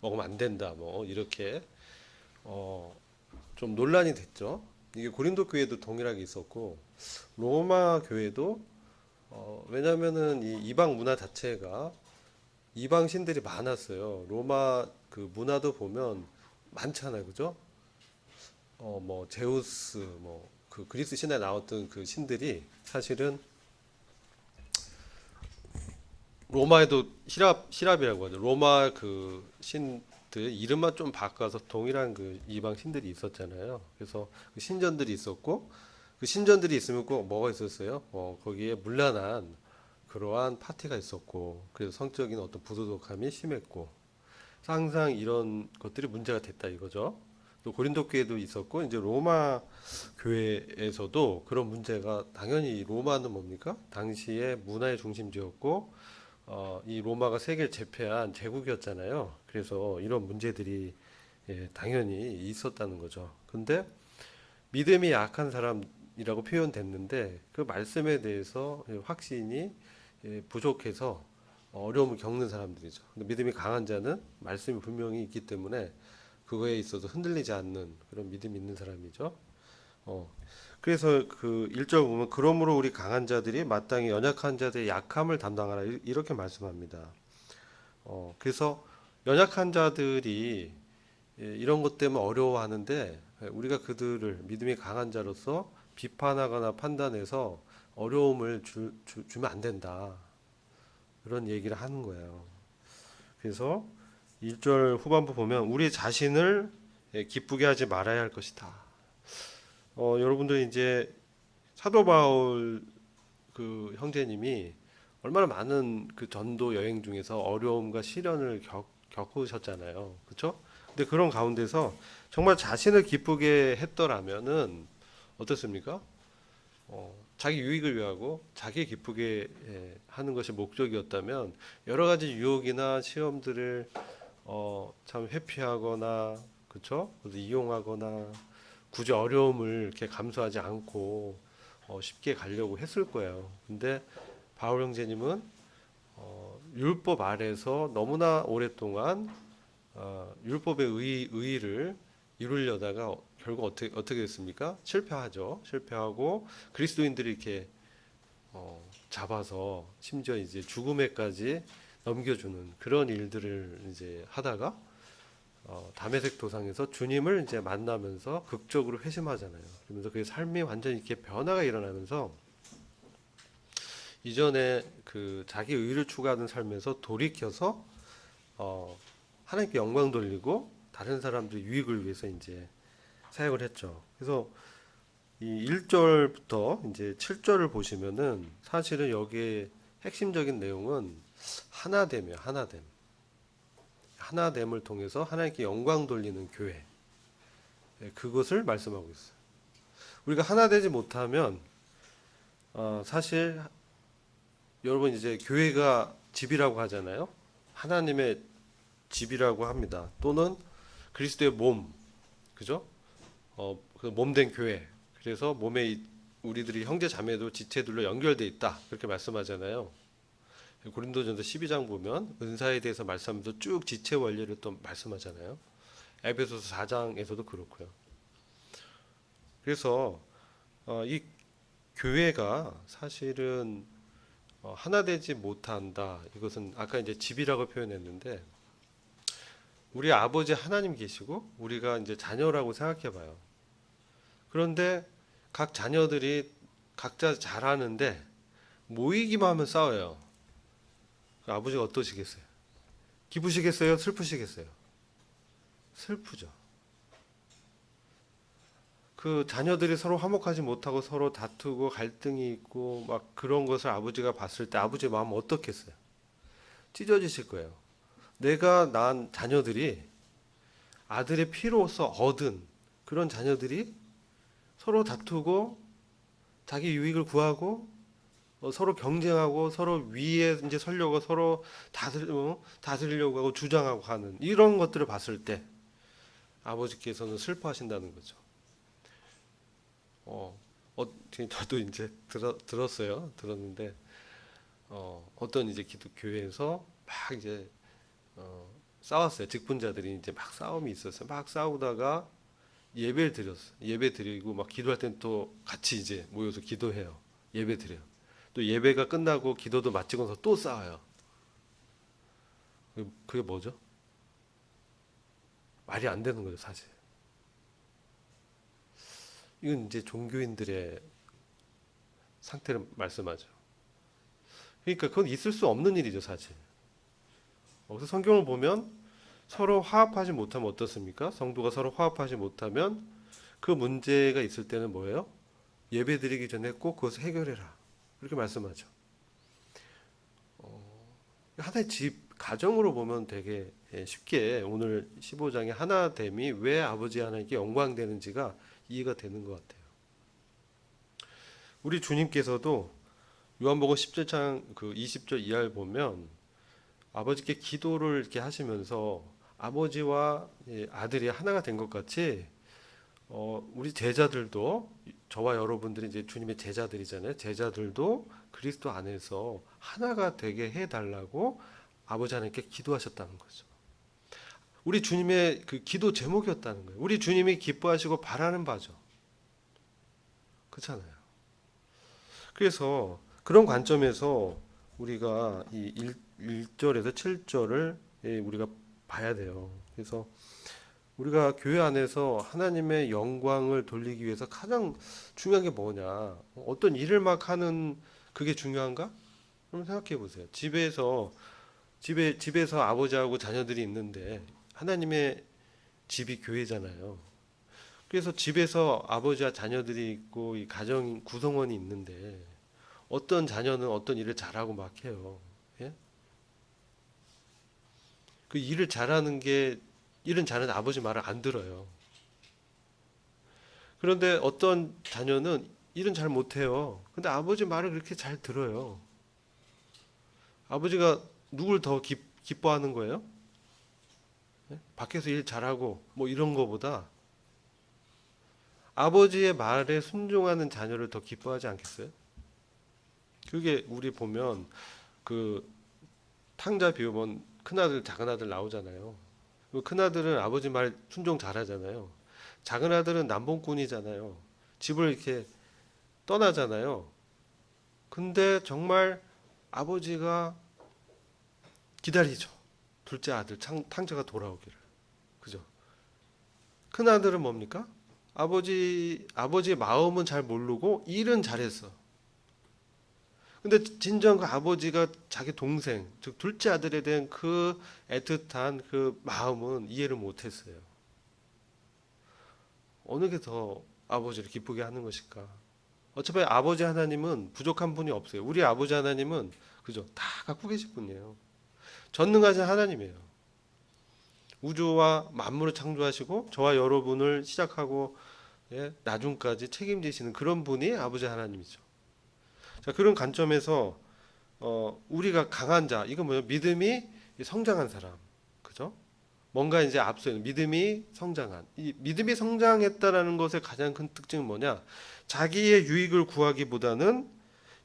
먹으면 안 된다. 뭐 이렇게 어, 좀 논란이 됐죠. 이게 고린도 교회도 동일하게 있었고 로마 교회도 왜냐면은 이 이방 문화 자체가 이방 신들이 많았어요. 로마 그 문화도 보면 많잖아요, 그죠? 뭐 제우스, 뭐 그 그리스 신화에 나왔던 그 신들이 사실은 로마에도 시랍이라고 하죠. 로마 그 신들 이름만 좀 바꿔서 동일한 그 이방 신들이 있었잖아요. 그래서 그 신전들이 있었고 그 신전들이 있으면 꼭 뭐가 있었어요? 거기에 문란한 그러한 파티가 있었고 그래서 성적인 어떤 부도덕함이 심했고 항상 이런 것들이 문제가 됐다 이거죠. 또 고린도 교회도 있었고 이제 로마 교회에서도 그런 문제가 당연히 로마는 뭡니까? 당시에 문화의 중심지였고 이 로마가 세계를 제패한 제국이었잖아요. 그래서 이런 문제들이 당연히 있었다는 거죠. 근데 믿음이 약한 사람이라고 표현됐는데 그 말씀에 대해서 확신이 부족해서 어려움을 겪는 사람들이죠. 근데 믿음이 강한 자는 말씀이 분명히 있기 때문에 그거에 있어서 흔들리지 않는 그런 믿음이 있는 사람이죠. 어. 그래서 그 1절 보면 그러므로 우리 강한 자들이 마땅히 연약한 자들의 약함을 담당하라 이렇게 말씀합니다. 그래서 연약한 자들이 이런 것 때문에 어려워하는데 우리가 그들을 믿음이 강한 자로서 비판하거나 판단해서 어려움을 주면 안 된다. 그런 얘기를 하는 거예요. 그래서 1절 후반부 보면 우리 자신을 기쁘게 하지 말아야 할 것이다. 여러분들 이제 사도 바울 그 형제님이 얼마나 많은 그 전도 여행 중에서 어려움과 시련을 겪으셨잖아요. 그렇죠? 근데 그런 가운데서 정말 자신을 기쁘게 했더라면은 어떻습니까? 자기 유익을 위하고 자기 기쁘게 하는 것이 목적이었다면 여러 가지 유혹이나 시험들을 참 회피하거나 그렇죠? 이용하거나 굳이 어려움을 이렇게 감수하지 않고 쉽게 가려고 했을 거예요. 근데 바울 형제님은 율법 아래서 너무나 오랫동안 율법의 의의를 이루려다가 결국 어떻게 됐습니까? 실패하죠. 실패하고 그리스도인들이 이렇게 잡아서 심지어 이제 죽음에까지 넘겨주는 그런 일들을 이제 하다가 담에색 도상에서 주님을 이제 만나면서 극적으로 회심하잖아요. 그러면서 그의 삶이 완전히 이렇게 변화가 일어나면서 이전에 그 자기 의를 추구하는 삶에서 돌이켜서 어, 하나님께 영광 돌리고 다른 사람들의 유익을 위해서 이제 사역을 했죠. 그래서 이 1절부터 이제 7절을 보시면은 사실은 여기에 핵심적인 내용은 하나됨이에요. 하나됨. 하나됨을 통해서 하나님께 영광 돌리는 교회. 그것을 말씀하고 있어요. 우리가 하나 되지 못하면 사실 여러분 이제 교회가 집이라고 하잖아요. 하나님의 집이라고 합니다. 또는 그리스도의 몸, 그죠? 그 몸된 교회. 그래서 몸에 우리들이 형제 자매도 지체들로 연결돼 있다. 그렇게 말씀하잖아요. 고린도전서 12장 보면 은사에 대해서 말씀하면서 쭉 지체 원리를 또 말씀하잖아요. 에베소서 4장에서도 그렇고요. 그래서 이 교회가 사실은 하나 되지 못한다. 이것은 아까 이제 집이라고 표현했는데 우리 아버지 하나님 계시고 우리가 이제 자녀라고 생각해 봐요. 그런데 각 자녀들이 각자 잘하는데 모이기만 하면 싸워요. 아버지가 어떠시겠어요? 기쁘시겠어요? 슬프시겠어요? 슬프죠. 그 자녀들이 서로 화목하지 못하고 서로 다투고 갈등이 있고 막 그런 것을 아버지가 봤을 때 아버지의 마음은 어떻겠어요? 찢어지실 거예요. 내가 낳은 자녀들이 아들의 피로서 얻은 그런 자녀들이 서로 다투고 자기 유익을 구하고 서로 경쟁하고 서로 위에 이제 서려고 서로 다스리려고 하고 주장하고 하는 이런 것들을 봤을 때 아버지께서는 슬퍼하신다는 거죠. 저도 이제 들었어요. 들었는데 어떤 이제 기독 교회에서 막 이제 싸웠어요. 직분자들이 이제 막 싸움이 있었어요. 막 싸우다가 예배를 드렸어요. 예배 드리고 막 기도할 땐 또 같이 이제 모여서 기도해요. 예배 드려요. 또 예배가 끝나고 기도도 마치고서 또 싸워요. 그게 뭐죠? 말이 안 되는 거죠, 사실. 이건 이제 종교인들의 상태를 말씀하죠. 그러니까 그건 있을 수 없는 일이죠, 사실. 그래서 성경을 보면 서로 화합하지 못하면 어떻습니까? 성도가 서로 화합하지 못하면 그 문제가 있을 때는 뭐예요? 예배 드리기 전에 꼭 그것을 해결해라. 이렇게 말씀하죠. 하나의 집, 가정으로 보면 되게 쉽게 오늘 15장의 하나됨이 왜 아버지 하나님께 영광되는지가 이해가 되는 것 같아요. 우리 주님께서도 요한복음 17장 그 20절 이하를 보면 아버지께 기도를 이렇게 하시면서 아버지와 아들이 하나가 된 것 같이 우리 제자들도 저와 여러분들이 이제 주님의 제자들이잖아요. 제자들도 그리스도 안에서 하나가 되게 해달라고 아버지 하나님께 기도하셨다는 거죠. 우리 주님의 그 기도 제목이었다는 거예요. 우리 주님이 기뻐하시고 바라는 바죠. 그렇잖아요. 그래서 그런 관점에서 우리가 이 1절에서 7절을 우리가 봐야 돼요. 그래서 우리가 교회 안에서 하나님의 영광을 돌리기 위해서 가장 중요한 게 뭐냐? 어떤 일을 막 하는 그게 중요한가? 그럼 생각해 보세요. 집에서 아버지하고 자녀들이 있는데 하나님의 집이 교회잖아요. 그래서 집에서 아버지와 자녀들이 있고 이 가정 구성원이 있는데 어떤 자녀는 어떤 일을 잘하고 막 해요. 예? 그 일을 잘하는 게 일은 잘하는 아버지 말을 안 들어요. 그런데 어떤 자녀는 일은 잘 못해요. 근데 아버지 말을 그렇게 잘 들어요. 아버지가 누굴 더 기뻐하는 거예요? 예? 밖에서 일 잘하고 뭐 이런 거보다 아버지의 말에 순종하는 자녀를 더 기뻐하지 않겠어요? 그게 우리 보면 그 탕자 비유면 큰아들 작은아들 나오잖아요. 큰아들은 아버지 말 순종 잘하잖아요. 작은아들은 남봉꾼이잖아요. 집을 이렇게 떠나잖아요. 근데 정말 아버지가 기다리죠. 둘째 아들 탕자가 돌아오기를. 그죠? 큰아들은 뭡니까? 아버지의 마음은 잘 모르고 일은 잘했어. 근데 진정 그 아버지가 자기 동생, 즉 둘째 아들에 대한 그 애틋한 그 마음은 이해를 못했어요. 어느 게 더 아버지를 기쁘게 하는 것일까? 어차피 아버지 하나님은 부족한 분이 없어요. 우리 아버지 하나님은 그죠? 다 갖고 계실 분이에요. 전능하신 하나님이에요. 우주와 만물을 창조하시고 저와 여러분을 시작하고 나중까지 책임지시는 그런 분이 아버지 하나님이죠. 자, 그런 관점에서 우리가 강한 자, 이건 뭐예요? 믿음이 성장한 사람, 그죠? 뭔가 이제 앞서 있는 믿음이 성장한, 이 믿음이 성장했다라는 것의 가장 큰 특징은 뭐냐? 자기의 유익을 구하기보다는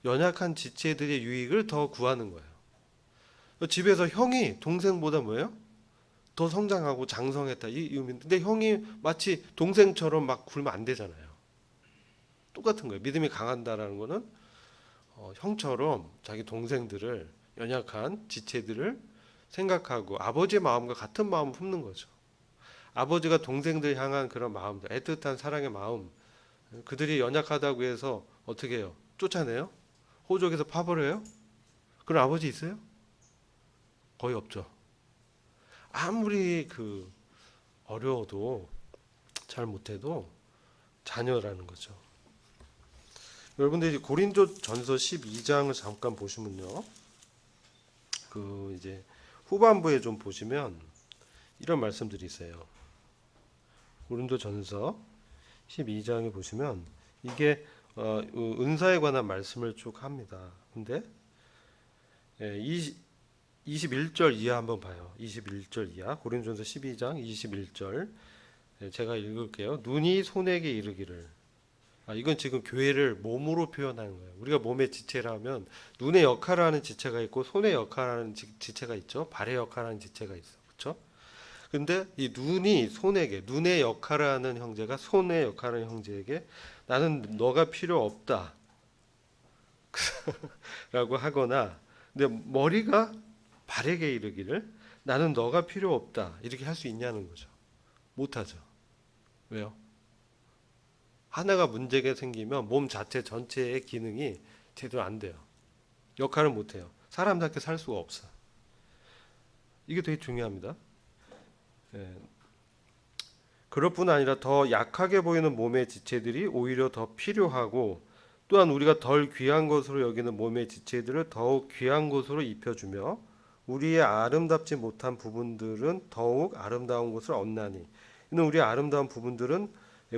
연약한 지체들의 유익을 더 구하는 거예요. 집에서 형이 동생보다 뭐예요? 더 성장하고 장성했다 이 의미인데, 근데 형이 마치 동생처럼 막 굴면 안 되잖아요. 똑같은 거예요. 믿음이 강한다라는 거는 형처럼 자기 동생들을 연약한 지체들을 생각하고 아버지의 마음과 같은 마음을 품는 거죠. 아버지가 동생들 향한 그런 마음들, 애틋한 사랑의 마음, 그들이 연약하다고 해서 어떻게 해요? 쫓아내요? 호적에서 파버려요? 그런 아버지 있어요? 거의 없죠. 아무리 그 어려워도 잘 못해도 자녀라는 거죠. 여러분들이 고린도전서 12장을 잠깐 보시면요, 그 이제 후반부에 좀 보시면 이런 말씀들이 있어요. 고린도전서 12장에 보시면 이게 은사에 관한 말씀을 쭉 합니다. 근데 21절 이하 한번 봐요. 21절 이하 고린도전서 12장 21절 제가 읽을게요. 눈이 손에게 이르기를. 이건 지금 교회를 몸으로 표현하는 거예요. 우리가 몸의 지체라면 눈의 역할을 하는 지체가 있고 손의 역할을 하는 지체가 있죠. 발의 역할을 하는 지체가 있어. 그렇죠? 근데 이 눈이 손에게, 눈의 역할을 하는 형제가 손의 역할을 하는 형제에게 나는 너가 필요 없다 라고 하거나, 근데 머리가 발에게 이르기를 나는 너가 필요 없다 이렇게 할 수 있냐는 거죠. 못하죠. 왜요? 하나가 문제가 생기면 몸 자체 전체의 기능이 제대로 안 돼요. 역할을 못해요. 사람답게 살 수가 없어. 이게 되게 중요합니다. 예. 그럴 뿐 아니라 더 약하게 보이는 몸의 지체들이 오히려 더 필요하고, 또한 우리가 덜 귀한 것으로 여기는 몸의 지체들을 더욱 귀한 것으로 입혀주며 우리의 아름답지 못한 부분들은 더욱 아름다운 것을 얻나니, 이는 우리의 아름다운 부분들은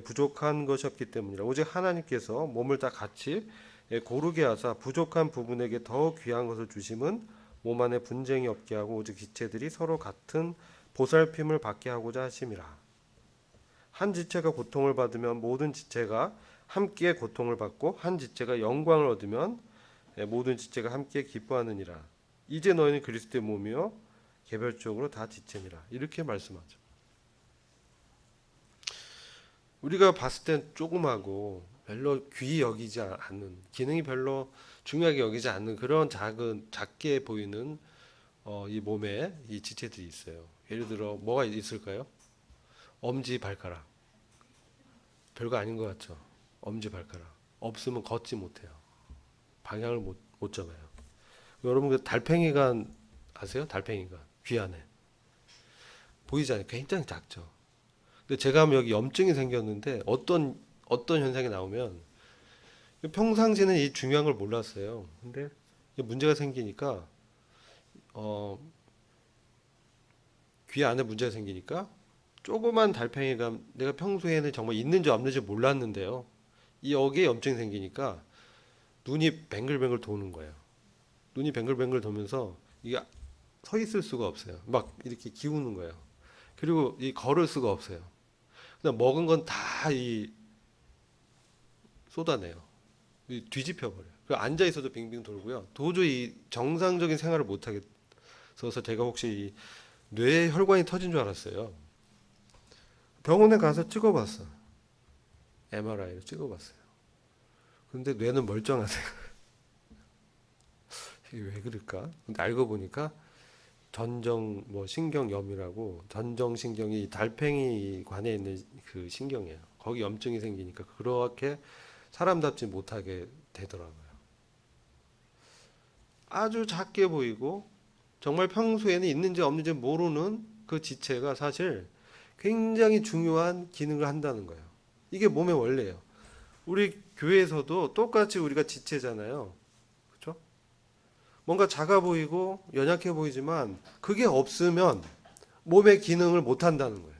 부족한 것이 없기 때문이라. 오직 하나님께서 몸을 다 같이 고르게 하사 부족한 부분에게 더 귀한 것을 주심은 몸 안에 분쟁이 없게 하고 오직 지체들이 서로 같은 보살핌을 받게 하고자 하심이라. 한 지체가 고통을 받으면 모든 지체가 함께 고통을 받고, 한 지체가 영광을 얻으면 모든 지체가 함께 기뻐하느니라. 이제 너희는 그리스도의 몸이요 개별적으로 다 지체니라. 이렇게 말씀하죠. 우리가 봤을 땐 조그마고 별로 귀히 여기지 않는, 기능이 별로 중요하게 여기지 않는 그런 작게 보이는 이 몸에 이 지체들이 있어요. 예를 들어 뭐가 있을까요? 엄지 발가락. 별거 아닌 것 같죠? 엄지 발가락. 없으면 걷지 못해요. 방향을 못 잡아요. 여러분 그 달팽이관 아세요? 달팽이관. 귀 안에. 보이잖아요. 굉장히 작죠. 근데 제가 하면 여기 염증이 생겼는데 어떤 현상이 나오면, 평상시는 이 중요한 걸 몰랐어요. 근데 문제가 생기니까 귀 안에 문제가 생기니까 조그만 달팽이가, 내가 평소에는 정말 있는지 없는지 몰랐는데요. 이 여기에 염증이 생기니까 눈이 뱅글뱅글 도는 거예요. 눈이 뱅글뱅글 도면서 이게 서 있을 수가 없어요. 막 이렇게 기우는 거예요. 그리고 이 걸을 수가 없어요. 그냥 먹은 건 다 이 쏟아내요. 뒤집혀 버려요. 앉아 있어도 빙빙 돌고요. 도저히 정상적인 생활을 못 하겠어서 제가 혹시 이 뇌에 혈관이 터진 줄 알았어요. 병원에 가서 찍어봤어. MRI로 찍어봤어요. 근데 뇌는 멀쩡하세요. 이게 왜 그럴까? 근데 알고 보니까 전정 신경염이라고, 전정 신경이 달팽이 관에 있는 그 신경이에요. 거기 염증이 생기니까 그렇게 사람답지 못하게 되더라고요. 아주 작게 보이고 정말 평소에는 있는지 없는지 모르는 그 지체가 사실 굉장히 중요한 기능을 한다는 거예요. 이게 몸의 원리예요. 우리 교회에서도 똑같이 우리가 지체잖아요. 그렇죠? 뭔가 작아 보이고 연약해 보이지만 그게 없으면 몸의 기능을 못 한다는 거예요.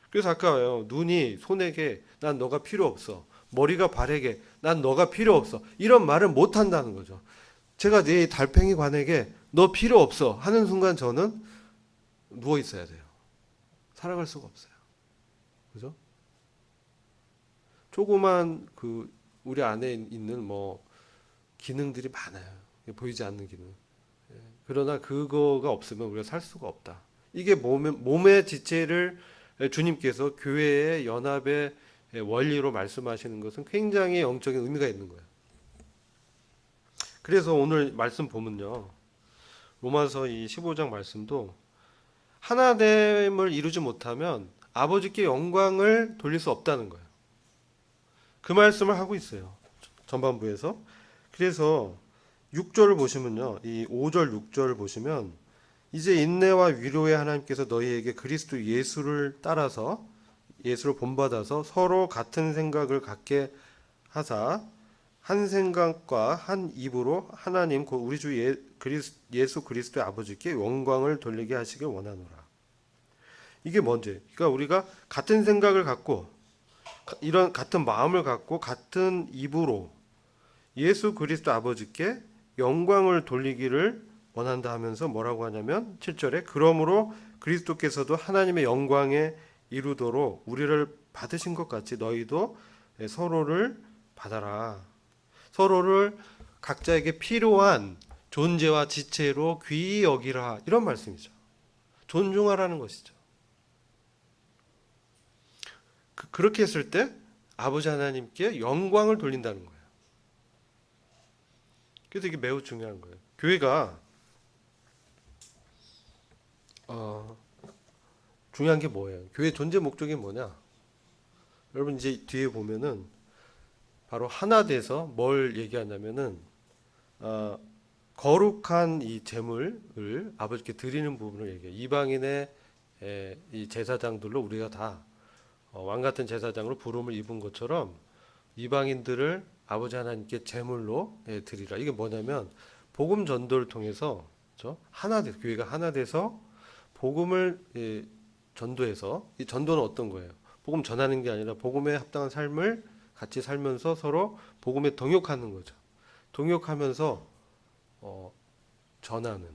그래서 아까요, 눈이 손에게 난 너가 필요 없어, 머리가 발에게 난 너가 필요 없어, 이런 말을 못 한다는 거죠. 제가 내 달팽이 관에게 너 필요 없어 하는 순간 저는 누워 있어야 돼요. 살아갈 수가 없어요. 그죠? 조그만 우리 안에 있는 기능들이 많아요. 보이지 않는 기능. 그러나 그거가 없으면 우리가 살 수가 없다. 이게 몸의 지체를 주님께서 교회의 연합의 원리로 말씀하시는 것은 굉장히 영적인 의미가 있는 거예요. 그래서 오늘 말씀 보면요, 로마서 이 15장 말씀도 하나됨을 이루지 못하면 아버지께 영광을 돌릴 수 없다는 거예요. 그 말씀을 하고 있어요. 전반부에서. 그래서 6절을 보시면요, 이 5절 6절을 보시면 이제 인내와 위로의 하나님께서 너희에게 그리스도 예수를 따라서, 예수를 본받아서 서로 같은 생각을 갖게 하사 한 생각과 한 입으로 하나님 곧 우리 주 예수 그리스도의 아버지께 영광을 돌리게 하시길 원하노라. 이게 뭔지, 그러니까 우리가 같은 생각을 갖고 이런 같은 마음을 갖고 같은 입으로 예수 그리스도 아버지께 영광을 돌리기를 원한다 하면서 뭐라고 하냐면 7절에 그러므로 그리스도께서도 하나님의 영광에 이루도록 우리를 받으신 것 같이 너희도 서로를 받아라. 서로를 각자에게 필요한 존재와 지체로 귀히 여기라, 이런 말씀이죠. 존중하라는 것이죠. 그렇게 했을 때 아버지 하나님께 영광을 돌린다는 거예요. 그래서 이게 매우 중요한 거예요. 교회가 중요한 게 뭐예요? 교회 존재 목적이 뭐냐? 여러분 이제 뒤에 보면은 바로 하나 돼서 뭘 얘기하냐면은 거룩한 이 제물을 아버지께 드리는 부분을 얘기해요. 이방인의 이 제사장들로 우리가 다 왕 같은 제사장으로 부름을 입은 것처럼 이방인들을 아버지 하나님께 제물로 드리라. 이게 뭐냐면 복음 전도를 통해서 그렇죠? 교회가 하나 돼서 복음을 전도해서, 이 전도는 어떤 거예요? 복음 전하는 게 아니라 복음에 합당한 삶을 같이 살면서 서로 복음에 동역하는 거죠. 동역하면서 전하는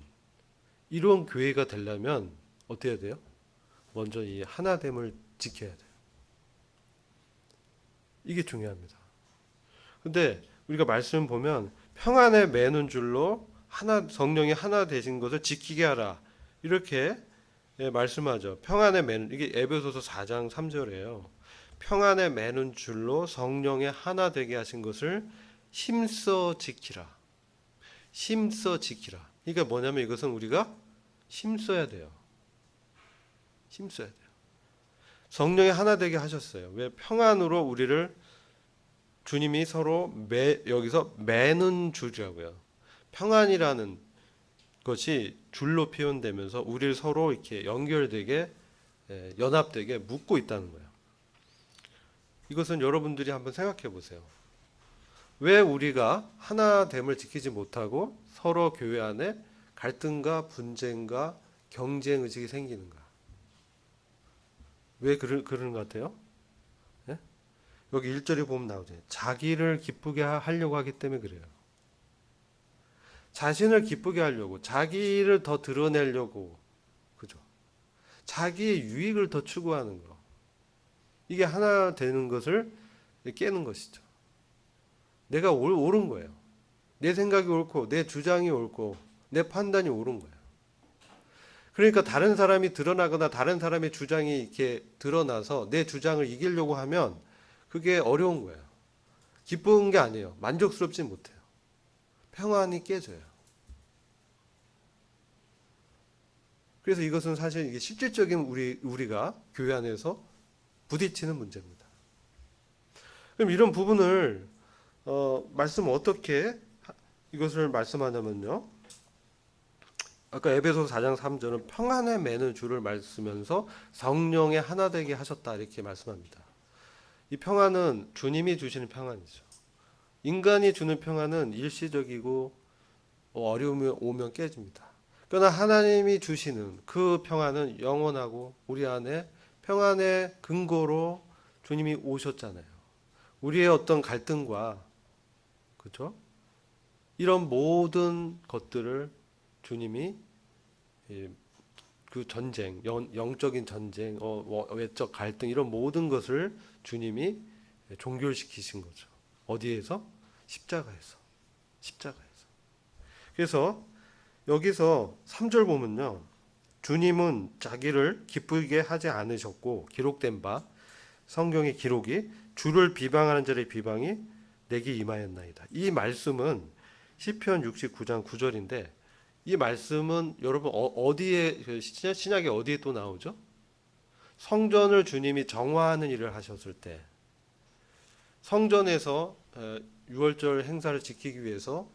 이런 교회가 되려면 어떻게 해야 돼요? 먼저 이 하나됨을 지켜야 돼요. 이게 중요합니다. 근데 우리가 말씀 보면 평안에 매는 줄로 성령이 하나 되신 것을 지키게 하라. 이렇게 말씀하죠. 평안에 매는, 이게 에베소서 4장 3절이에요. 평안에 매는 줄로 성령에 하나 되게 하신 것을 힘써 지키라. 힘써 지키라. 그러니까 뭐냐면 이것은 우리가 힘써야 돼요. 힘써야 돼요. 성령이 하나 되게 하셨어요. 왜? 평안으로 우리를 주님이 서로 여기서 매는 줄이라고요. 평안이라는 것이 줄로 표현되면서 우리를 서로 이렇게 연결되게 연합되게 묶고 있다는 거예요. 이것은 여러분들이 한번 생각해 보세요. 왜 우리가 하나됨을 지키지 못하고 서로 교회 안에 갈등과 분쟁과 경쟁 의식이 생기는가? 왜 그러는 것 같아요? 예? 여기 1절에 보면 나오죠. 자기를 기쁘게 하려고 하기 때문에 그래요. 자신을 기쁘게 하려고, 자기를 더 드러내려고, 그죠? 자기의 유익을 더 추구하는 거. 이게 하나 되는 것을 깨는 것이죠. 내가 옳은 거예요. 내 생각이 옳고, 내 주장이 옳고, 내 판단이 옳은 거예요. 그러니까 다른 사람이 드러나거나 다른 사람의 주장이 이렇게 드러나서 내 주장을 이기려고 하면 그게 어려운 거예요. 기쁜 게 아니에요. 만족스럽지 못해요. 평안이 깨져요. 그래서 이것은 사실 이게 실질적인 우리가 교회 안에서 부딪히는 문제입니다. 그럼 이런 부분을 말씀을 어떻게 이것을 말씀하냐면요. 아까 에베소서 4장 3절은 평안에 매는 줄을 말쓰면서 성령에 하나 되게 하셨다 이렇게 말씀합니다. 이 평안은 주님이 주시는 평안이죠. 인간이 주는 평안은 일시적이고 어려움이 오면 깨집니다. 그러나 하나님이 주시는 그 평안은 영원하고 우리 안에 평안의 근거로 주님이 오셨잖아요. 우리의 어떤 갈등과 그렇죠? 이런 모든 것들을 주님이 그 전쟁, 영적인 전쟁, 외적 갈등 이런 모든 것을 주님이 종결시키신 거죠. 어디에서? 십자가에서. 그래서 여기서 3절 보면요. 주님은 자기를 기쁘게 하지 않으셨고 기록된 바 성경의 기록이 주를 비방하는 자의 비방이 내게 임하였나이다. 이 말씀은 시편 69장 9절인데 이 말씀은 여러분 어디에 신약에 어디에 또 나오죠? 성전을 주님이 정화하는 일을 하셨을 때 성전에서 유월절 행사를 지키기 위해서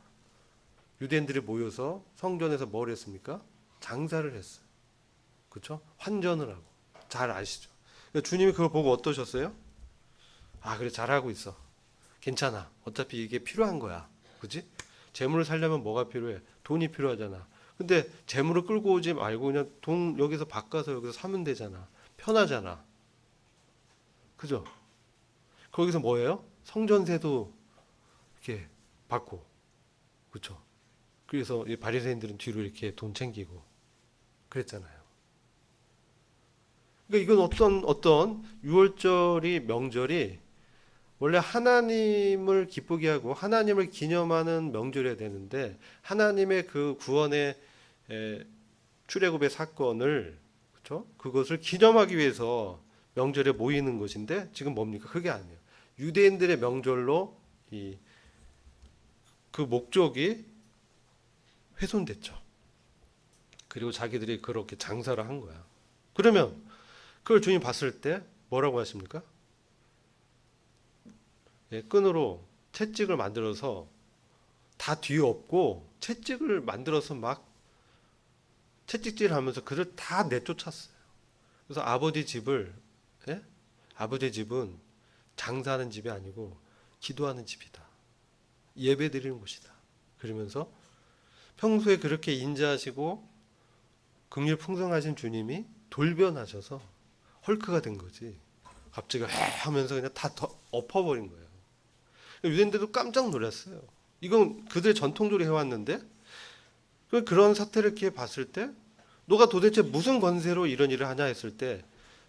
유대인들이 모여서 성전에서 뭘 했습니까? 장사를 했어요. 그렇죠? 환전을 하고. 잘 아시죠? 그러니까 주님이 그걸 보고 어떠셨어요? 아, 그래 잘하고 있어. 괜찮아. 어차피 이게 필요한 거야. 그렇지? 재물을 살려면 뭐가 필요해? 돈이 필요하잖아. 근데 재물을 끌고 오지 말고 그냥 돈 여기서 바꿔서 여기서 사면 되잖아. 편하잖아. 그죠? 거기서 뭐예요? 성전세도 이렇게 받고. 그렇죠? 그래서 이 바리새인들은 뒤로 이렇게 돈 챙기고 그랬잖아요. 그러니까 이건 어떤 유월절이 명절이 원래 하나님을 기쁘게 하고 하나님을 기념하는 명절이어야 되는데 하나님의 그 구원의 출애굽의 사건을 그렇죠? 그것을 기념하기 위해서 명절에 모이는 것인데 지금 뭡니까? 그게 아니에요. 유대인들의 명절로 그 목적이 훼손됐죠. 그리고 자기들이 그렇게 장사를 한 거야. 그러면 그걸 주님 봤을 때 뭐라고 하십니까? 예, 끈으로 채찍을 만들어서 다 뒤엎고 채찍을 만들어서 막 채찍질하면서 그를 다 내쫓았어요. 그래서 아버지 집을 예? 아버지 집은 장사하는 집이 아니고 기도하는 집이다. 예배 드리는 곳이다. 그러면서 평소에 그렇게 인자하시고 긍휼 풍성하신 주님이 돌변하셔서 헐크가 된 거지. 갑자기 하면서 그냥 다 엎어버린 거예요. 유대인들도 깜짝 놀랐어요. 이건 그들의 전통적으로 해왔는데 그런 사태를 이렇게 봤을 때 너가 도대체 무슨 권세로 이런 일을 하냐 했을 때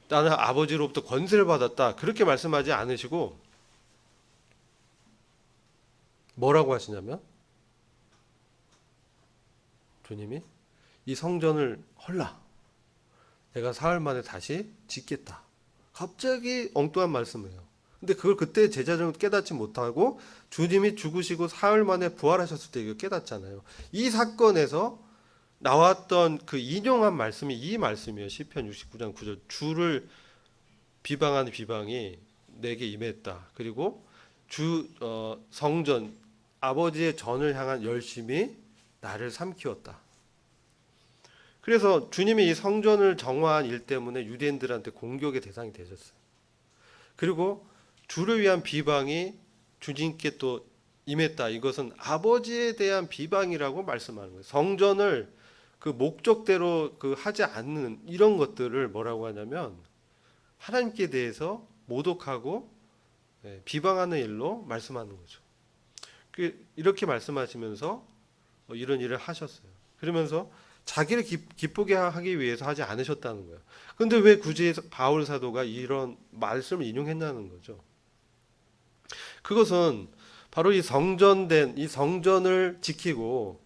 나는 아버지로부터 권세를 받았다. 그렇게 말씀하지 않으시고 뭐라고 하시냐면 주님이 이 성전을 헐라. 내가 사흘 만에 다시 짓겠다. 갑자기 엉뚱한 말씀을 해요. 근데 그걸 그때 제자들은 깨닫지 못하고 주님이 죽으시고 사흘 만에 부활하셨을 때 이거 깨닫잖아요. 이 사건에서 나왔던 그 인용한 말씀이 이 말씀이에요. 시편 69장 9절. 주를 비방하는 비방이 내게 임했다. 그리고 성전 아버지의 전을 향한 열심이 나를 삼키웠다. 그래서 주님이 이 성전을 정화한 일 때문에 유대인들한테 공격의 대상이 되셨어요. 그리고 주를 위한 비방이 주님께 또 임했다. 이것은 아버지에 대한 비방이라고 말씀하는 거예요. 성전을 그 목적대로 하지 않는 이런 것들을 뭐라고 하냐면 하나님께 대해서 모독하고 비방하는 일로 말씀하는 거죠. 이렇게 말씀하시면서 이런 일을 하셨어요. 그러면서 자기를 기쁘게 하기 위해서 하지 않으셨다는 거예요. 그런데 왜 굳이 바울 사도가 이런 말씀을 인용했냐는 거죠. 그것은 바로 이 성전을 지키고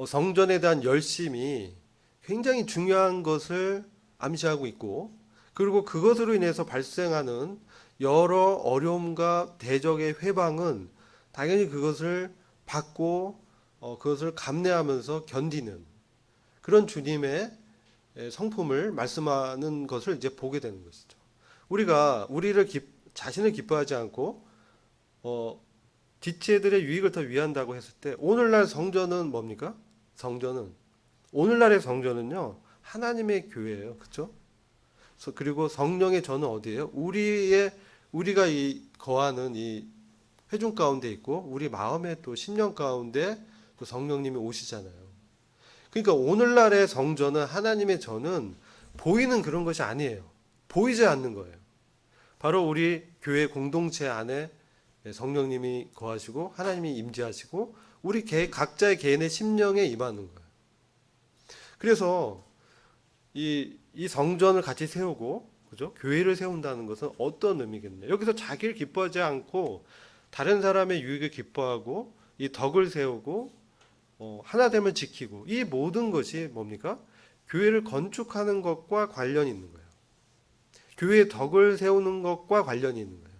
성전에 대한 열심이 굉장히 중요한 것을 암시하고 있고, 그리고 그것으로 인해서 발생하는 여러 어려움과 대적의 회방은 당연히 그것을 받고 그것을 감내하면서 견디는 그런 주님의 성품을 말씀하는 것을 이제 보게 되는 것이죠. 우리가 자신을 기뻐하지 않고 지체들의 유익을 더 위한다고 했을 때 오늘날 성전은 뭡니까? 오늘날의 성전은요 하나님의 교회예요, 그렇죠? 그리고 성령의 전은 어디예요? 우리가 거하는 이 회중 가운데 있고 우리 마음의 또 심령 가운데 또 성령님이 오시잖아요. 그러니까 오늘날의 성전은 하나님의 전은 보이는 그런 것이 아니에요. 보이지 않는 거예요. 바로 우리 교회 공동체 안에 성령님이 거하시고 하나님이 임재하시고 우리 각자의 개인의 심령에 임하는 거예요. 그래서 이 성전을 같이 세우고, 그죠? 교회를 세운다는 것은 어떤 의미겠나요? 여기서 자기를 기뻐하지 않고 다른 사람의 유익을 기뻐하고 이 덕을 세우고 하나됨을 지키고 이 모든 것이 뭡니까? 교회를 건축하는 것과 관련이 있는 거예요. 교회의 덕을 세우는 것과 관련이 있는 거예요.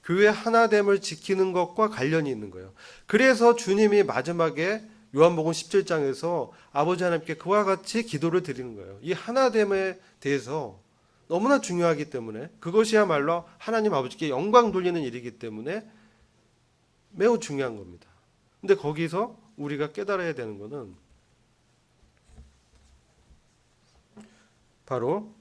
교회 하나됨을 지키는 것과 관련이 있는 거예요. 그래서 주님이 마지막에 요한복음 17장에서 아버지 하나님께 그와 같이 기도를 드리는 거예요. 이 하나됨에 대해서 너무나 중요하기 때문에 그것이야말로 하나님 아버지께 영광 돌리는 일이기 때문에 매우 중요한 겁니다. 근데 거기서 우리가 깨달아야 되는 것은 바로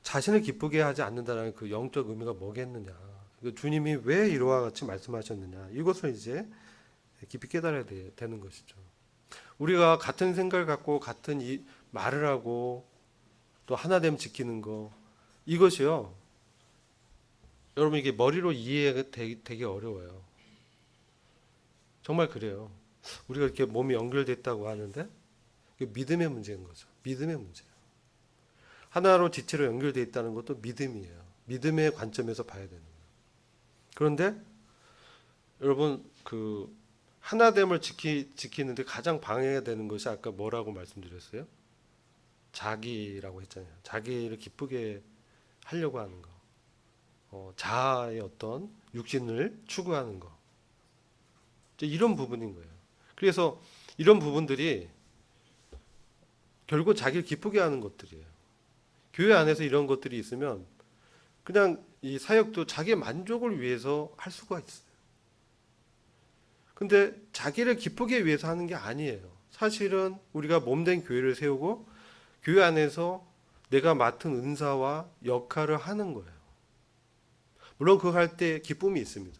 자신을 기쁘게 하지 않는다는 그 영적 의미가 뭐겠느냐, 주님이 왜 이와 같이 말씀하셨느냐, 이것을 이제 깊이 깨달아야 되는 것이죠. 우리가 같은 생각을 갖고 같은 말을 하고 또 하나됨 지키는 거, 이것이요 여러분 이게 머리로 이해가 되게 어려워요. 정말 그래요. 우리가 이렇게 몸이 연결됐다고 하는데 믿음의 문제인 거죠. 믿음의 문제예요. 하나로 지체로 연결되어 있다는 것도 믿음이에요. 믿음의 관점에서 봐야 되는 거예요. 그런데 여러분 하나됨을 지키는데 가장 방해가 되는 것이 아까 뭐라고 말씀드렸어요? 자기라고 했잖아요. 자기를 기쁘게 하려고 하는 거. 자아의 어떤 육신을 추구하는 거. 이제 이런 부분인 거예요. 그래서 이런 부분들이 결국 자기를 기쁘게 하는 것들이에요. 교회 안에서 이런 것들이 있으면 그냥 이 사역도 자기의 만족을 위해서 할 수가 있어요. 근데 자기를 기쁘게 위해서 하는 게 아니에요. 사실은 우리가 몸된 교회를 세우고 교회 안에서 내가 맡은 은사와 역할을 하는 거예요. 물론 그거 할 때 기쁨이 있습니다.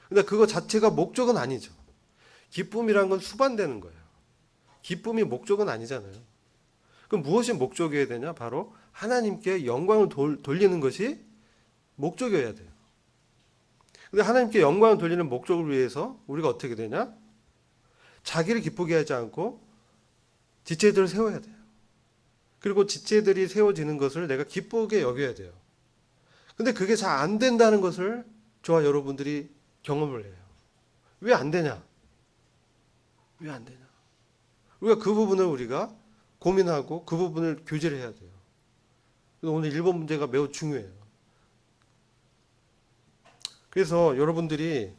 근데 그거 자체가 목적은 아니죠. 기쁨이란 건 수반되는 거예요. 기쁨이 목적은 아니잖아요. 그럼 무엇이 목적이어야 되냐? 바로 하나님께 영광을 돌리는 것이 목적이어야 돼요. 근데 하나님께 영광을 돌리는 목적을 위해서 우리가 어떻게 되냐? 자기를 기쁘게 하지 않고 지체들을 세워야 돼요. 그리고 지체들이 세워지는 것을 내가 기쁘게 여겨야 돼요. 근데 그게 잘 안 된다는 것을 저와 여러분들이 경험을 해요. 왜 안 되냐? 왜 안 되냐? 우리가 그 부분을 우리가 고민하고 그 부분을 교제를 해야 돼요. 오늘 1번 문제가 매우 중요해요. 그래서 여러분들이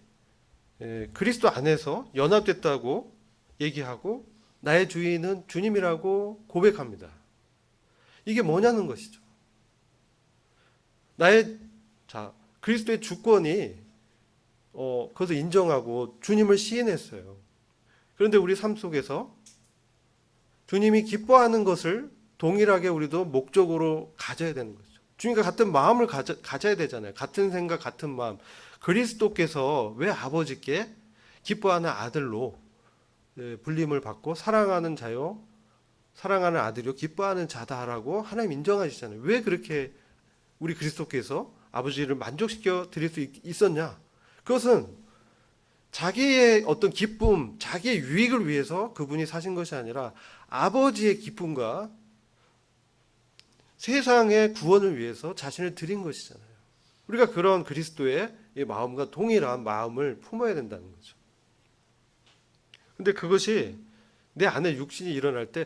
그리스도 안에서 연합됐다고 얘기하고 나의 주인은 주님이라고 고백합니다. 이게 뭐냐는 것이죠. 그리스도의 주권이 그것을 인정하고 주님을 시인했어요. 그런데 우리 삶 속에서 주님이 기뻐하는 것을 동일하게 우리도 목적으로 가져야 되는 거죠. 주님과 같은 마음을 가져야 되잖아요. 같은 생각, 같은 마음. 그리스도께서 왜 아버지께 기뻐하는 아들로 불림을 받고 사랑하는 자요, 사랑하는 아들이요, 기뻐하는 자다라고 하나님 인정하시잖아요. 왜 그렇게 우리 그리스도께서 아버지를 만족시켜 드릴 수 있었냐? 그것은 자기의 어떤 기쁨, 자기의 유익을 위해서 그분이 사신 것이 아니라 아버지의 기쁨과 세상의 구원을 위해서 자신을 드린 것이잖아요. 우리가 그런 그리스도의 마음과 동일한 마음을 품어야 된다는 거죠. 근데 그것이 내 안에 육신이 일어날 때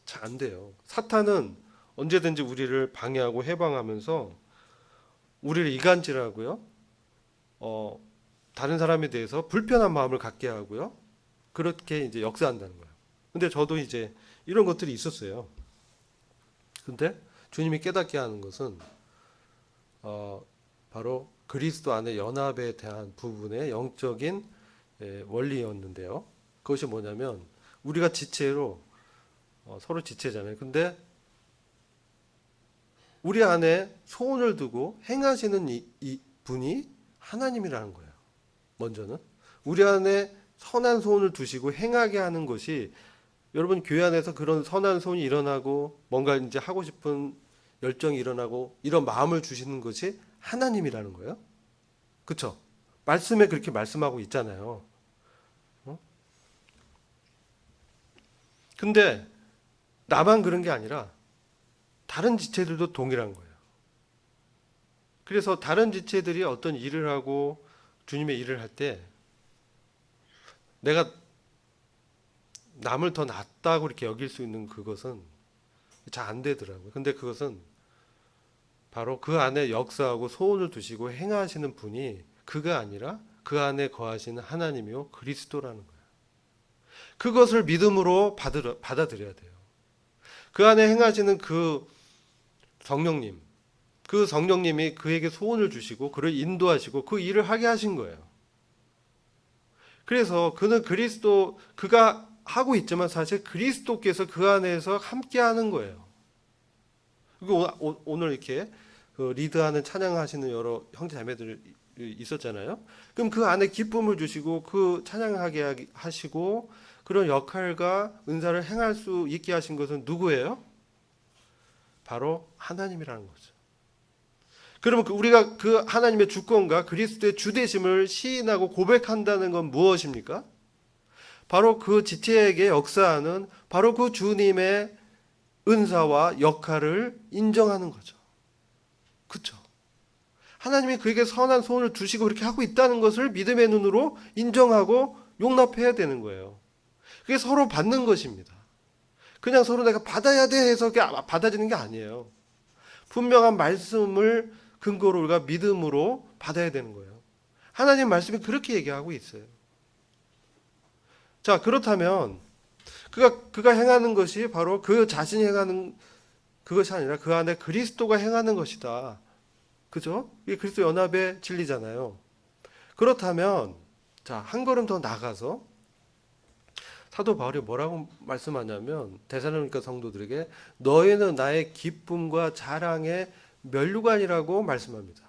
잘 안 돼요. 사탄은 언제든지 우리를 방해하고 해방하면서 우리를 이간질하고요. 다른 사람에 대해서 불편한 마음을 갖게 하고요. 그렇게 이제 역사한다는 거예요. 근데 저도 이제 이런 것들이 있었어요. 근데 주님이 깨닫게 하는 것은 바로 그리스도 안의 연합에 대한 부분의 영적인 원리였는데요. 그것이 뭐냐면 우리가 지체로 서로 지체잖아요. 근데 우리 안에 소원을 두고 행하시는 이 분이 하나님이라는 거예요. 먼저는 우리 안에 선한 소원을 두시고 행하게 하는 것이, 여러분 교회 안에서 그런 선한 소원이 일어나고 뭔가 이제 하고 싶은 열정이 일어나고 이런 마음을 주시는 것이 하나님이라는 거예요. 그렇죠? 말씀에 그렇게 말씀하고 있잖아요. 근데 나만 그런 게 아니라 다른 지체들도 동일한 거예요. 그래서 다른 지체들이 어떤 일을 하고 주님의 일을 할 때 내가 남을 더 낫다고 이렇게 여길 수 있는 그것은 잘 안 되더라고요. 근데 그것은 바로 그 안에 역사하고 소원을 두시고 행하시는 분이 그가 아니라 그 안에 거하시는 하나님이요 그리스도라는 거예요. 그것을 믿음으로 받아들여야 돼요. 그 안에 행하시는 그 성령님, 그 성령님이 그에게 소원을 주시고 그를 인도하시고 그 일을 하게 하신 거예요. 그래서 그는 그가 하고 있지만 사실 그리스도께서 그 안에서 함께 하는 거예요. 그리고 오늘 이렇게 리드하는 찬양하시는 여러 형제 자매들 있었잖아요. 그럼 그 안에 기쁨을 주시고 그 찬양하게 하시고 그런 역할과 은사를 행할 수 있게 하신 것은 누구예요? 바로 하나님이라는 거죠. 그러면 우리가 그 하나님의 주권과 그리스도의 주되심을 시인하고 고백한다는 건 무엇입니까? 바로 그 지체에게 역사하는 바로 그 주님의 은사와 역할을 인정하는 거죠. 그렇죠? 하나님이 그에게 선한 소원을 두시고 그렇게 하고 있다는 것을 믿음의 눈으로 인정하고 용납해야 되는 거예요. 그게 서로 받는 것입니다. 그냥 서로 내가 받아야 돼 해서 받아지는 게 아니에요. 분명한 말씀을 근거로 우리가 믿음으로 받아야 되는 거예요. 하나님 말씀이 그렇게 얘기하고 있어요. 자, 그렇다면 그가 행하는 것이 바로 그 자신이 행하는 그것이 아니라 그 안에 그리스도가 행하는 것이다. 그죠? 이게 그리스도 연합의 진리잖아요. 그렇다면 자, 한 걸음 더 나가서 사도 바울이 뭐라고 말씀하냐면 데살로니가 성도들에게 너희는 나의 기쁨과 자랑의 면류관이라고 말씀합니다.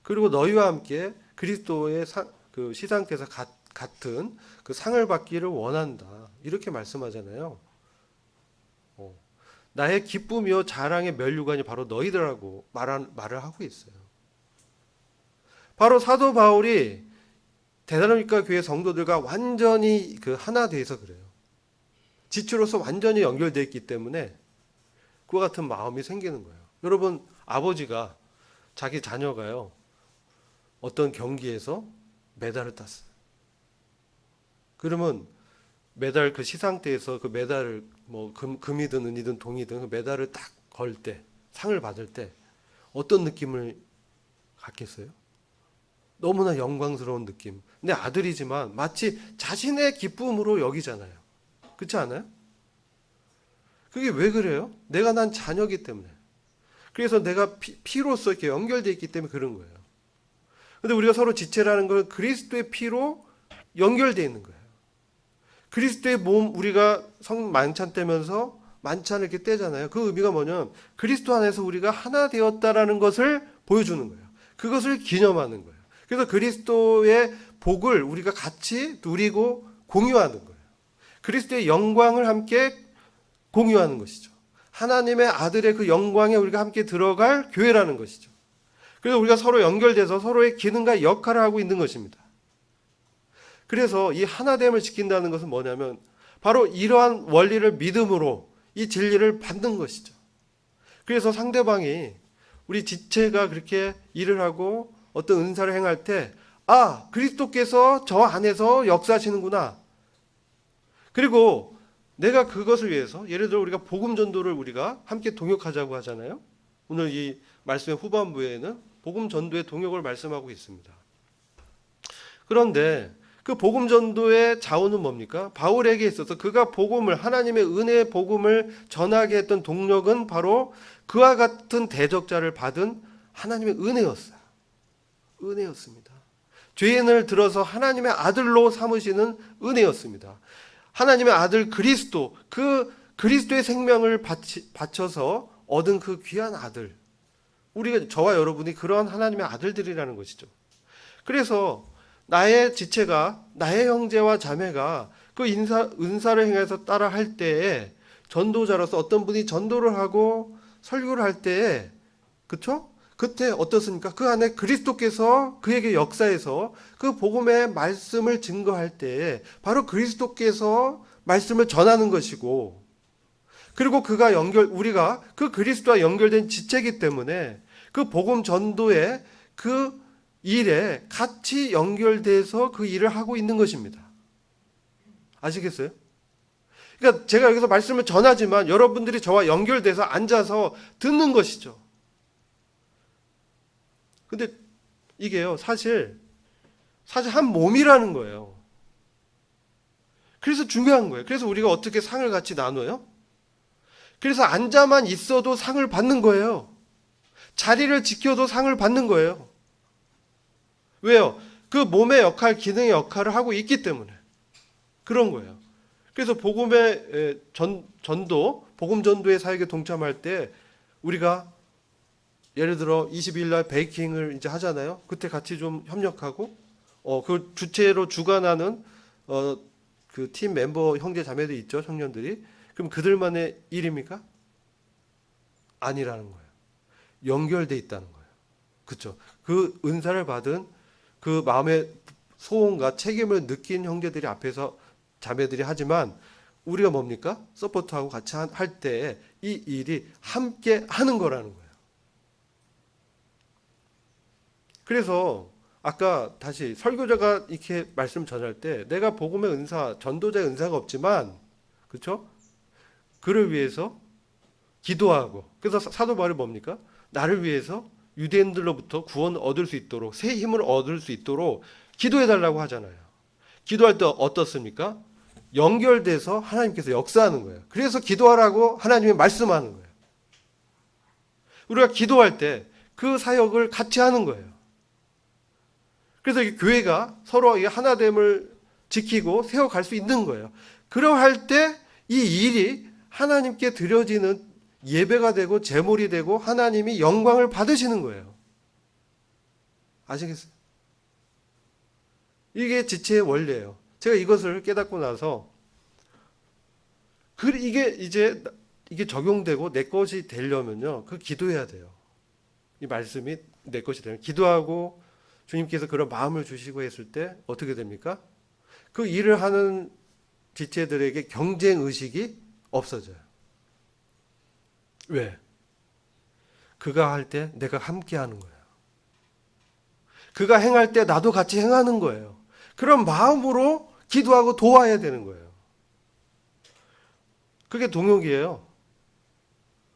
그리고 너희와 함께 그리스도의 그 시상대에서 같은 그 상을 받기를 원한다. 이렇게 말씀하잖아요. 나의 기쁨이요 자랑의 면류관이 바로 너희들하고 말을 하고 있어요. 바로 사도 바울이 데살로니가 교회 성도들과 완전히 그 하나 돼서 그래요. 지체로서 완전히 연결되어 있기 때문에 그와 같은 마음이 생기는 거예요. 여러분, 아버지가 자기 자녀가요 어떤 경기에서 메달을 땄어요. 그러면 메달 그 시상대에서 그 메달을 뭐 금이든 은이든 동이든 그 메달을 딱 걸 때, 상을 받을 때 어떤 느낌을 갖겠어요? 너무나 영광스러운 느낌. 내 아들이지만 마치 자신의 기쁨으로 여기잖아요. 그렇지 않아요? 그게 왜 그래요? 내가 난 자녀이기 때문에. 그래서 내가 피로서 이렇게 연결되어 있기 때문에 그런 거예요. 근데 우리가 서로 지체라는 건 그리스도의 피로 연결되어 있는 거예요. 그리스도의 몸, 우리가 성 만찬 떼면서 만찬을 이렇게 떼잖아요. 그 의미가 뭐냐면 그리스도 안에서 우리가 하나 되었다라는 것을 보여주는 거예요. 그것을 기념하는 거예요. 그래서 그리스도의 복을 우리가 같이 누리고 공유하는 거예요. 그리스도의 영광을 함께 공유하는 것이죠. 하나님의 아들의 그 영광에 우리가 함께 들어갈 교회라는 것이죠. 그래서 우리가 서로 연결돼서 서로의 기능과 역할을 하고 있는 것입니다. 그래서 이 하나됨을 지킨다는 것은 뭐냐면 바로 이러한 원리를 믿음으로 이 진리를 받는 것이죠. 그래서 상대방이 우리 지체가 그렇게 일을 하고 어떤 은사를 행할 때 그리스도께서 저 안에서 역사하시는구나. 그리고 내가 그것을 위해서 예를 들어 우리가 복음 전도를 우리가 함께 동역하자고 하잖아요. 오늘 이 말씀의 후반부에는 복음 전도의 동역을 말씀하고 있습니다. 그런데 그 복음 전도의 자원은 뭡니까? 바울에게 있어서 그가 복음을 하나님의 은혜의 복음을 전하게 했던 동력은 바로 그와 같은 대적자를 받은 하나님의 은혜였어요. 은혜였습니다. 죄인을 들어서 하나님의 아들로 삼으시는 은혜였습니다. 하나님의 아들 그리스도, 그 그리스도의 생명을 바쳐서 얻은 그 귀한 아들. 우리가 저와 여러분이 그러한 하나님의 아들들이라는 것이죠. 그래서 나의 지체가 나의 형제와 자매가 그 은사를 행해서 따라 할 때에 전도자로서 어떤 분이 전도를 하고 설교를 할 때에 그렇죠? 그때 어떻습니까? 그 안에 그리스도께서 그에게 역사해서 그 복음의 말씀을 증거할 때에 바로 그리스도께서 말씀을 전하는 것이고 그리고 우리가 그 그리스도와 연결된 지체이기 때문에 그 복음 전도의 그 일에 같이 연결돼서 그 일을 하고 있는 것입니다. 아시겠어요? 그러니까 제가 여기서 말씀을 전하지만 여러분들이 저와 연결돼서 앉아서 듣는 것이죠. 근데 이게요, 사실 한 몸이라는 거예요. 그래서 중요한 거예요. 그래서 우리가 어떻게 상을 같이 나눠요? 그래서 앉아만 있어도 상을 받는 거예요. 자리를 지켜도 상을 받는 거예요. 왜요? 그 몸의 역할, 기능의 역할을 하고 있기 때문에 그런 거예요. 그래서 복음의 전도, 복음 전도의 사역에 동참할 때 우리가 예를 들어 22일 날 베이킹을 이제 하잖아요. 그때 같이 좀 협력하고 그 주체로 주관하는 그 팀 멤버 형제 자매들 있죠, 청년들이. 그럼 그들만의 일입니까? 아니라는 거예요. 연결돼 있다는 거예요. 그렇죠? 그 은사를 받은 그 마음의 소원과 책임을 느낀 형제들이 앞에서 자매들이 하지만 우리가 뭡니까? 서포트하고 같이 할 때 이 일이 함께 하는 거라는 거예요. 그래서 아까 다시 설교자가 이렇게 말씀 전할 때 내가 복음의 은사, 전도자의 은사가 없지만 그렇죠? 그를 위해서 기도하고, 그래서 사도 바울이 뭡니까? 나를 위해서 유대인들로부터 구원 얻을 수 있도록, 새 힘을 얻을 수 있도록 기도해 달라고 하잖아요. 기도할 때 어떻습니까? 연결돼서 하나님께서 역사하는 거예요. 그래서 기도하라고 하나님이 말씀하는 거예요. 우리가 기도할 때 그 사역을 같이 하는 거예요. 그래서 이 교회가 서로 하나됨을 지키고 세워갈 수 있는 거예요. 그러할 때 이 일이 하나님께 드려지는 예배가 되고 제물이 되고 하나님이 영광을 받으시는 거예요. 아시겠어요? 이게 지체의 원리예요. 제가 이것을 깨닫고 나서 이게 적용되고 내 것이 되려면요, 그 기도해야 돼요. 이 말씀이 내 것이 되면 기도하고 주님께서 그런 마음을 주시고 했을 때 어떻게 됩니까? 그 일을 하는 지체들에게 경쟁 의식이 없어져요. 왜? 그가 할 때 내가 함께 하는 거예요. 그가 행할 때 나도 같이 행하는 거예요. 그런 마음으로 기도하고 도와야 되는 거예요. 그게 동역이에요.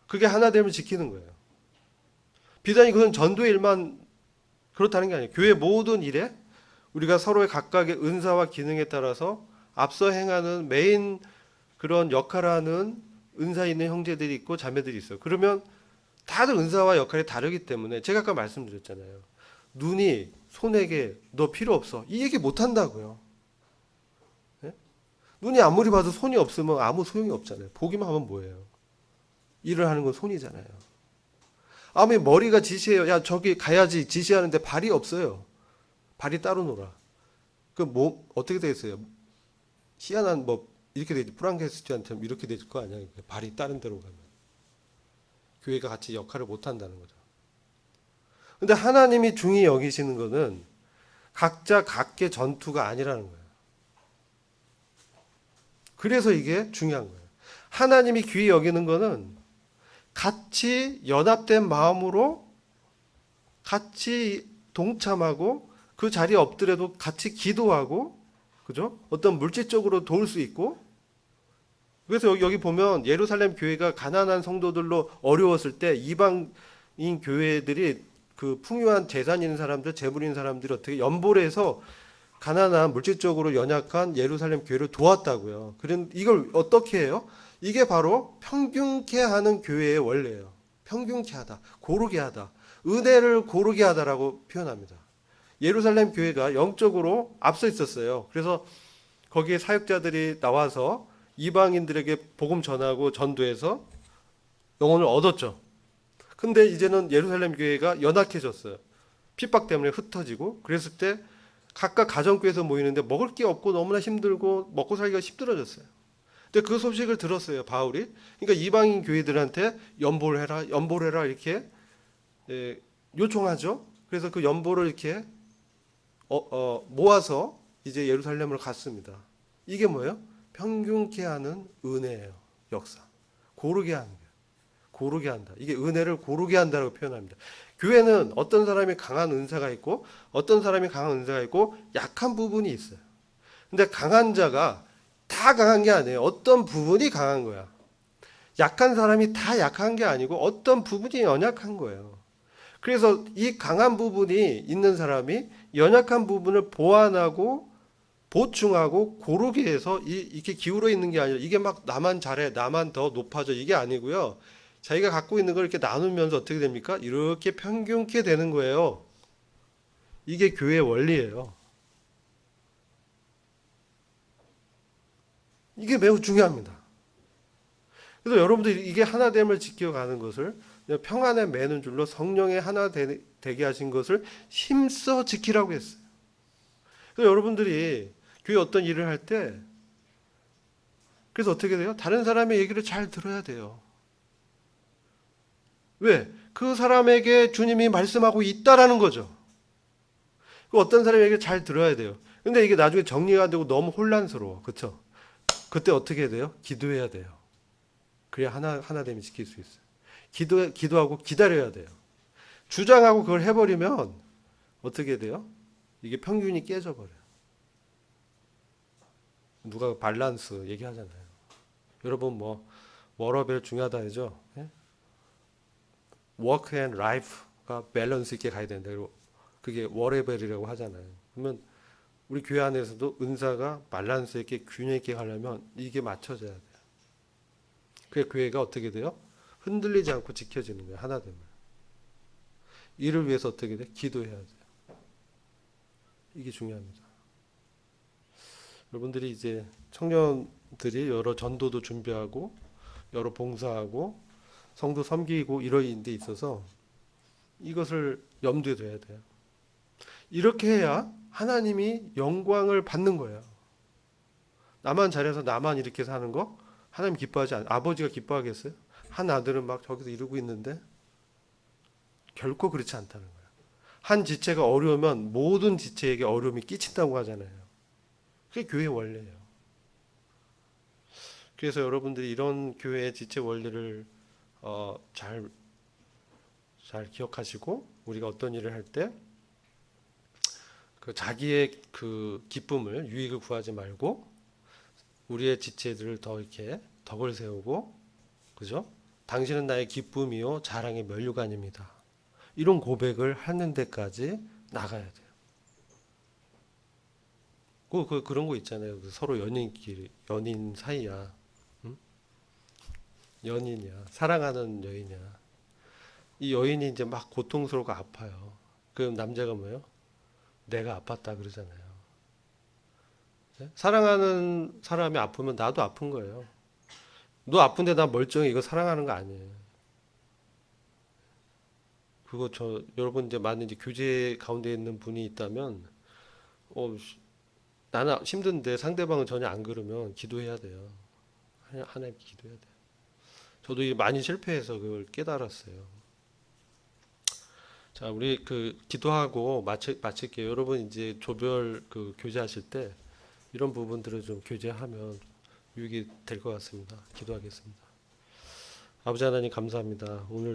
그게 하나됨을 지키는 거예요. 비단이 그건 전도의 일만 그렇다는 게 아니에요. 교회 모든 일에 우리가 서로의 각각의 은사와 기능에 따라서 앞서 행하는 메인 그런 역할을 하는 은사 있는 형제들이 있고 자매들이 있어요. 그러면 다들 은사와 역할이 다르기 때문에 제가 아까 말씀드렸잖아요. 눈이 손에게 너 필요 없어. 이 얘기 못 한다고요. 네? 눈이 아무리 봐도 손이 없으면 아무 소용이 없잖아요. 보기만 하면 뭐예요? 일을 하는 건 손이잖아요. 아무리 머리가 지시해요. 야, 저기 가야지 지시하는데 발이 없어요. 발이 따로 놀아. 그 뭐 어떻게 되겠어요? 희한한 뭐 이렇게 되지. 프랑켄슈타인처럼 이렇게 될 거 아니야. 발이 다른 데로 가면. 교회가 같이 역할을 못 한다는 거죠. 근데 하나님이 중히 여기시는 거는 각자 각계 전투가 아니라는 거예요. 그래서 이게 중요한 거예요. 하나님이 귀히 여기는 거는 같이 연합된 마음으로 같이 동참하고 그 자리에 엎드려도 같이 기도하고, 그죠? 어떤 물질적으로 도울 수 있고. 그래서 여기 보면 예루살렘 교회가 가난한 성도들로 어려웠을 때 이방인 교회들이 그 풍요한 재산 있는 사람들, 재물 있는 사람들이 어떻게 연보를 해서 가난한 물질적으로 연약한 예루살렘 교회를 도왔다고요. 그런 이걸 어떻게 해요? 이게 바로 평균케 하는 교회의 원리예요. 평균케 하다, 고르게 하다, 은혜를 고르게 하다라고 표현합니다. 예루살렘 교회가 영적으로 앞서 있었어요. 그래서 거기에 사역자들이 나와서 이방인들에게 복음 전하고 전도해서 영혼을 얻었죠. 근데 이제는 예루살렘 교회가 연약해졌어요. 핍박 때문에 흩어지고, 그랬을 때 각각 가정교회에서 모이는데 먹을 게 없고 너무나 힘들고 먹고 살기가 힘들어졌어요. 근데 그 소식을 들었어요, 바울이. 그러니까 이방인 교회들한테 연보를 해라 이렇게 요청하죠. 그래서 그 연보를 이렇게 모아서 이제 예루살렘을 갔습니다. 이게 뭐예요? 평균케 하는 은혜예요. 역사. 고르게 하는 거예요. 고르게 한다. 이게 은혜를 고르게 한다고 표현합니다. 교회는 어떤 사람이 강한 은사가 있고 어떤 사람이 강한 은사가 있고 약한 부분이 있어요. 근데 강한 자가 다 강한 게 아니에요. 어떤 부분이 강한 거야. 약한 사람이 다 약한 게 아니고 어떤 부분이 연약한 거예요. 그래서 이 강한 부분이 있는 사람이 연약한 부분을 보완하고 보충하고 고르게 해서 이렇게 기울어 있는 게 아니라 이게 막 나만 잘해, 나만 더 높아져 이게 아니고요. 자기가 갖고 있는 걸 이렇게 나누면서 어떻게 됩니까? 이렇게 평균케 되는 거예요. 이게 교회의 원리예요. 이게 매우 중요합니다. 그래서 여러분들 이게 하나됨을 지켜가는 것을 평안에 매는 줄로 성령의 하나 되게 하신 것을 힘써 지키라고 했어요. 그래서 여러분들이 교회 어떤 일을 할 때 그래서 어떻게 돼요? 다른 사람의 얘기를 잘 들어야 돼요. 왜? 그 사람에게 주님이 말씀하고 있다라는 거죠. 그 어떤 사람의 얘기를 잘 들어야 돼요. 근데 이게 나중에 정리가 되고 너무 혼란스러워. 그렇죠? 그때 어떻게 해야 돼요? 기도해야 돼요. 그래야 하나됨이 지킬 수 있어요. 기도하고 기다려야 돼요. 주장하고 그걸 해버리면 어떻게 돼요? 이게 평균이 깨져버려요. 누가 밸런스 얘기하잖아요. 여러분 뭐 워러벨 중요하다 하죠. 예? 워크 앤 라이프가 밸런스 있게 가야 된다. 그리고 그게 워러벨이라고 하잖아요. 그러면 우리 교회 안에서도 은사가 밸런스 있게 균형 있게 가려면 이게 맞춰져야 돼요. 그게 교회가 어떻게 돼요? 흔들리지 않고 지켜지는 거예요. 하나 되면. 이를 위해서 어떻게 돼? 기도해야 돼요. 이게 중요합니다. 여러분들이 이제 청년들이 여러 전도도 준비하고 여러 봉사하고 성도 섬기고 이런 데 있어서 이것을 염두에 둬야 돼요. 이렇게 해야 하나님이 영광을 받는 거예요. 나만 잘해서 나만 이렇게 사는 거 하나님 기뻐하지 않아요. 아버지가 기뻐하겠어요? 한 아들은 막 저기서 이러고 있는데 결코 그렇지 않다는 거예요. 한 지체가 어려우면 모든 지체에게 어려움이 끼친다고 하잖아요. 그게 교회 원리예요. 그래서 여러분들이 이런 교회의 지체 원리를 잘 기억하시고 우리가 어떤 일을 할 때 그 자기의 그 기쁨을 유익을 구하지 말고 우리의 지체들을 더 이렇게 덕을 세우고 그죠? 당신은 나의 기쁨이요 자랑의 면류관입니다. 이런 고백을 하는 데까지 나가야 돼요. 그런 거 있잖아요. 서로 연인 사이야. 응? 연인이야. 사랑하는 여인이야. 이 여인이 이제 막 고통스럽고 아파요. 그럼 남자가 뭐예요? 내가 아팠다 그러잖아요. 네? 사랑하는 사람이 아프면 나도 아픈 거예요. 너 아픈데 나 멀쩡해. 이거 사랑하는 거 아니에요. 그거 여러분 이제 만약 이제 교제 가운데 있는 분이 있다면 나는 힘든데 상대방은 전혀 안 그러면 기도해야 돼요. 하나님께 기도해야 돼요. 저도 많이 실패해서 그걸 깨달았어요. 자, 우리 그 기도하고 마칠게요. 여러분 이제 조별 그 교제하실 때 이런 부분들을 좀 교제하면 유익이 될 것 같습니다. 기도하겠습니다. 아버지 하나님 감사합니다. 오늘